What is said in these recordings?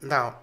Now,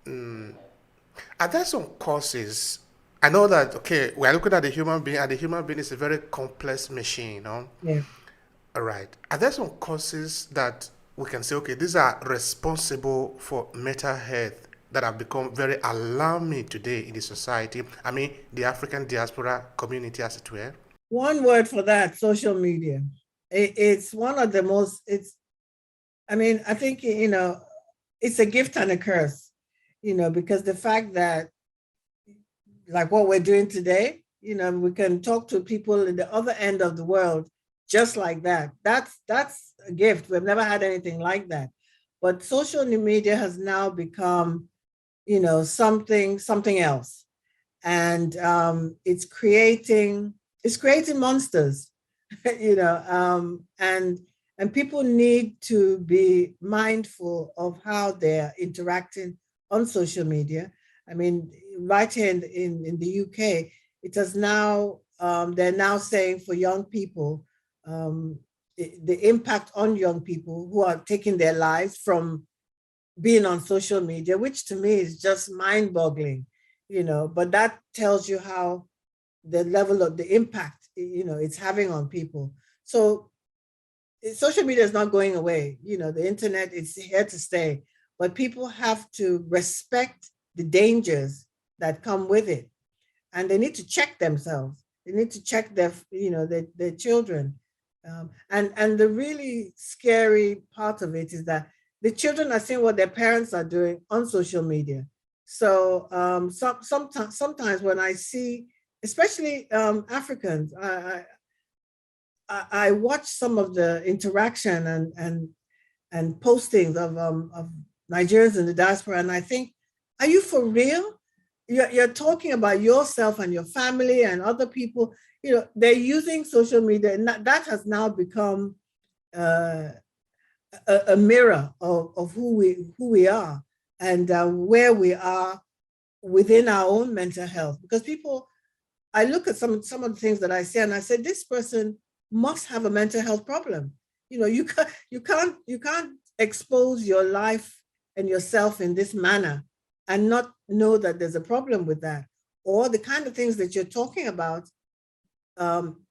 are there some causes? I know that, okay, we're looking at the human being, and the human being is a very complex machine, you know? Yeah. All right. Are there some causes that we can say, okay, these are responsible for mental health that have become very alarming today in the society? I mean, the African diaspora community, as it were. One word for that, social media. It's one of the most, I mean, I think, it's a gift and a curse, because the fact that, like what we're doing today, we can talk to people in the other end of the world just like that. That's a gift. We've never had anything like that. But social media has now become, something else. And it's creating monsters, and people need to be mindful of how they're interacting on social media. I mean, right here in the UK, it has now, they're now saying for young people, the impact on young people who are taking their lives from being on social media, which to me is just mind boggling, but that tells you how the level of the impact, it's having on people. So social media is not going away. The internet is here to stay, but people have to respect the dangers that come with it, and they need to check themselves. They need to check their children. And the really scary part of it is that the children are seeing what their parents are doing on social media. So sometimes when I see, especially Africans, I watch some of the interaction and postings of Nigerians in the diaspora, and I think, are you for real? You're talking about yourself and your family and other people. They're using social media, and that has now become uh, a mirror of who we are, and where we are within our own mental health. Because people, I look at some of the things that I say, and I say, this person must have a mental health problem. You can't expose your life and yourself in this manner and not know that there's a problem with that, or the kind of things that you're talking about, um,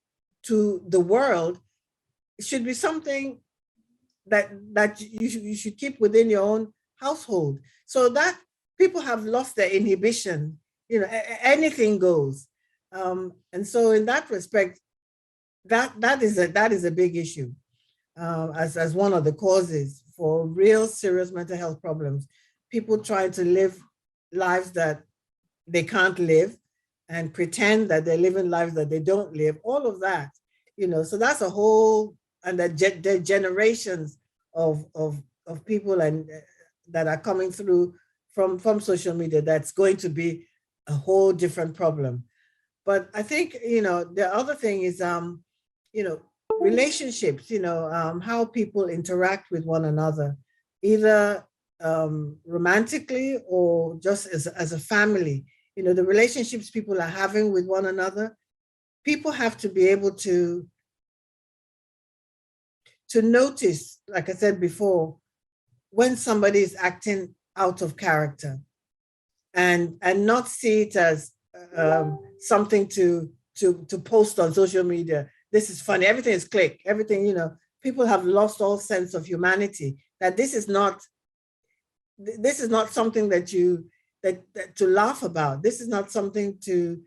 to the world. It should be something that you should keep within your own household, so that people have lost their inhibition. Anything goes. And so in that respect, that is a big issue, as one of the causes for real serious mental health problems. People trying to live lives that they can't live, and pretend that they're living lives that they don't live. All of that, so that's a whole, and the generations of people, and that are coming through from social media. That's going to be a whole different problem. But I think, the other thing is, you know relationships, how people interact with one another, either romantically or just as a family. The relationships people are having with one another. People have to be able to notice, like I said before, when somebody is acting out of character, and not see it as something to post on social media. This is funny. Everything is click. Everything, people have lost all sense of humanity. That this is not something that to laugh about. This is not something to.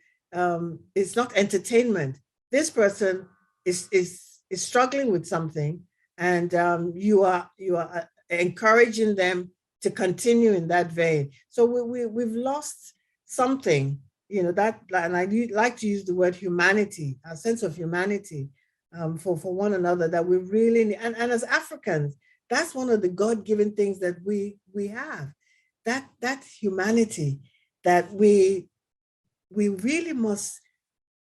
It's not entertainment. This person is struggling with something, and you are encouraging them to continue in that vein. So we've lost something, and I like to use the word humanity, a sense of humanity, for one another, that we really need. And as Africans, that's one of the God-given things that we have, that humanity that we really must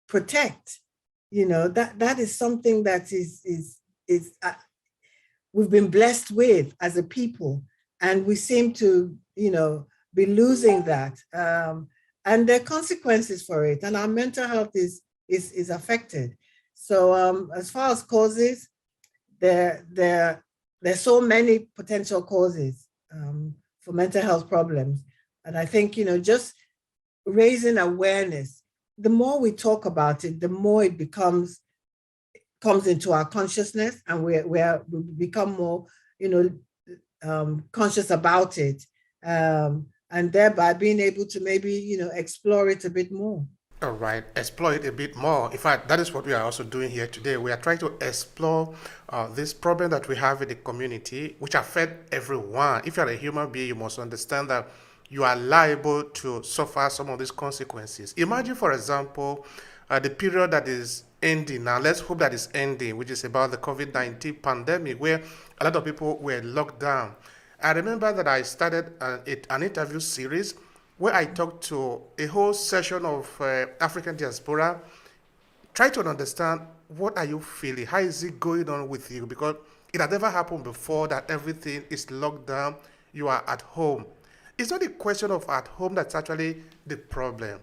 protect. That is something that is we've been blessed with as a people, and we seem to, be losing that, and there are consequences for it, and our mental health is affected. So, as far as causes, there there's so many potential causes, for mental health problems. And I think, just raising awareness, the more we talk about it, the more it comes into our consciousness, and we become more, conscious about it, and thereby being able to maybe, explore it a bit more. All right, explore it a bit more. In fact, that is what we are also doing here today. We are trying to explore this problem that we have in the community, which affect everyone. If you are a human being, you must understand that you are liable to suffer some of these consequences. Imagine, for example, the period that is ending now. Let's hope that is ending, which is about the COVID-19 pandemic, where a lot of people were locked down. I remember that I started an interview series where I talked to a whole session of African diaspora, try to understand what are you feeling, how is it going on with you, because it had never happened before that everything is locked down, you are at home. It's not a question of at home that's actually the problem.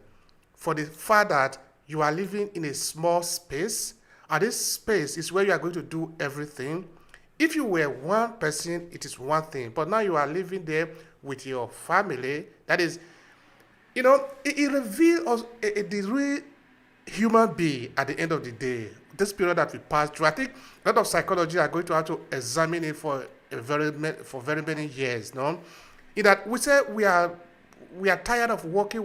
For the fact that you are living in a small space, and this space is where you are going to do everything. If you were one person, it is one thing, but now you are living there with your family. That is, it reveals the real human being at the end of the day. This period that we passed through, I think a lot of psychology are going to have to examine it for very many years. No, in that we say we are tired of working,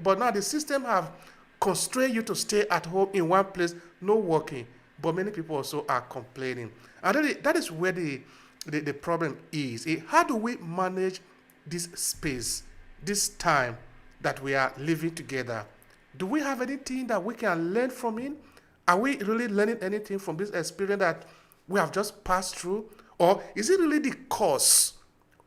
but now the system have constrained you to stay at home in one place, no working. But many people also are complaining, and that is where the problem is. How do we manage this space, this time that we are living together? Do we have anything that we can learn from it? Are we really learning anything from this experience that we have just passed through? Or is it really the cause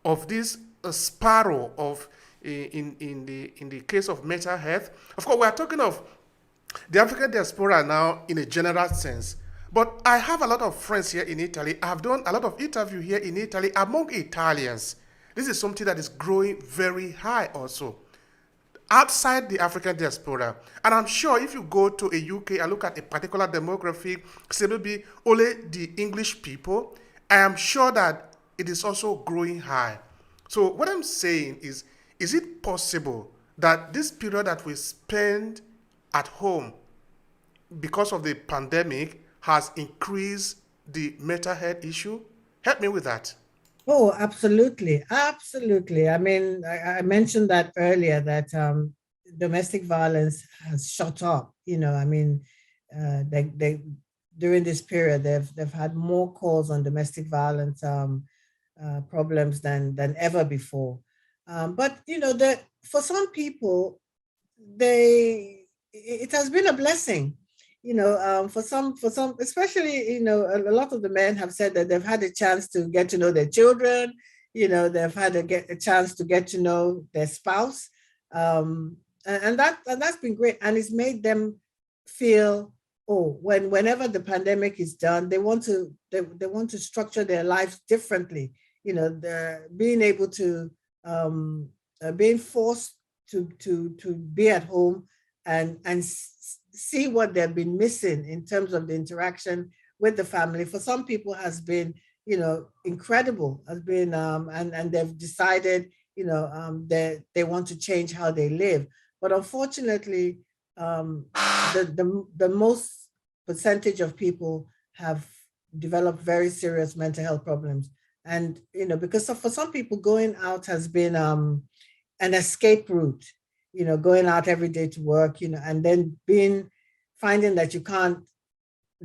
of this spiral of in the case of mental health? Of course, we are talking of the African diaspora now in a general sense. But I have a lot of friends here in Italy. I have done a lot of interviews here in Italy among Italians. This is something that is growing very high also outside the African diaspora. And I'm sure if you go to a UK and look at a particular demographic, say maybe only the English people, I am sure that it is also growing high. So what I'm saying is it possible that this period that we spend at home because of the pandemic has increased the mental health issue? Help me with that. Oh, absolutely. Absolutely. I mean, I mentioned that earlier that domestic violence has shot up. I mean, they during this period, they've had more calls on domestic violence problems than ever before. But, that for some people, it has been a blessing. For some, especially, a lot of the men have said that they've had a chance to get to know their children. They've had a chance to get to know their spouse, and that's been great, and it's made them feel, whenever the pandemic is done, they want to structure their lives differently. They're being able to being forced to be at home and see what they've been missing in terms of the interaction with the family. For some people has been, incredible, has been, and they've decided, that they want to change how they live. But unfortunately, the most percentage of people have developed very serious mental health problems. And, because for some people, going out has been an escape route, going out every day to work, and then finding that you can't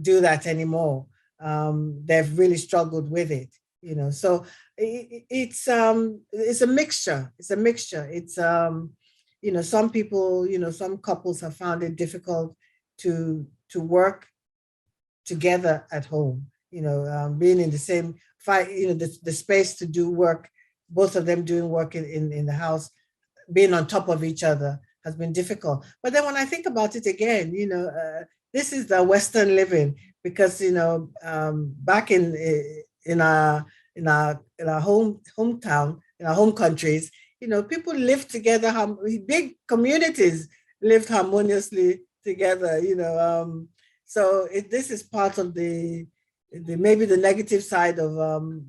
do that anymore. They've really struggled with it, so it's a mixture. It's a mixture. It's, some people, some couples have found it difficult to work together at home, being in the same fight, the space to do work, both of them doing work in the house, being on top of each other has been difficult. But then when I think about it again, this is the Western living, because back in our hometown, in our home countries, people lived together. Big communities lived harmoniously together. So this is part of the maybe the negative side of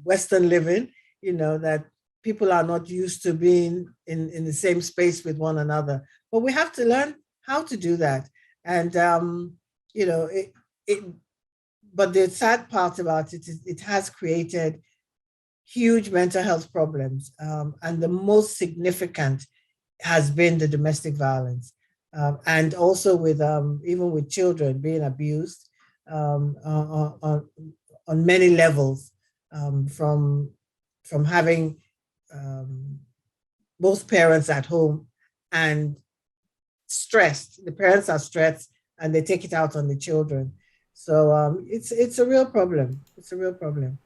Western living. That people are not used to being in the same space with one another. But we have to learn how to do that. And, but the sad part about it is it has created huge mental health problems. And the most significant has been the domestic violence. And also with even with children being abused on many levels, from having both parents at home and stressed. The parents are stressed and they take it out on the children. So it's a real problem. It's a real problem.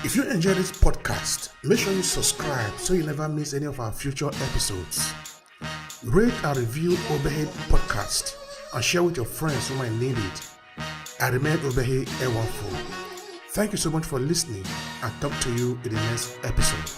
If you enjoy this podcast, make sure you subscribe so you never miss any of our future episodes. Rate and review Obehi Podcast and share with your friends who might need it. I remain Obehi Ewafo. Thank you so much for listening and talk to you in the next episode.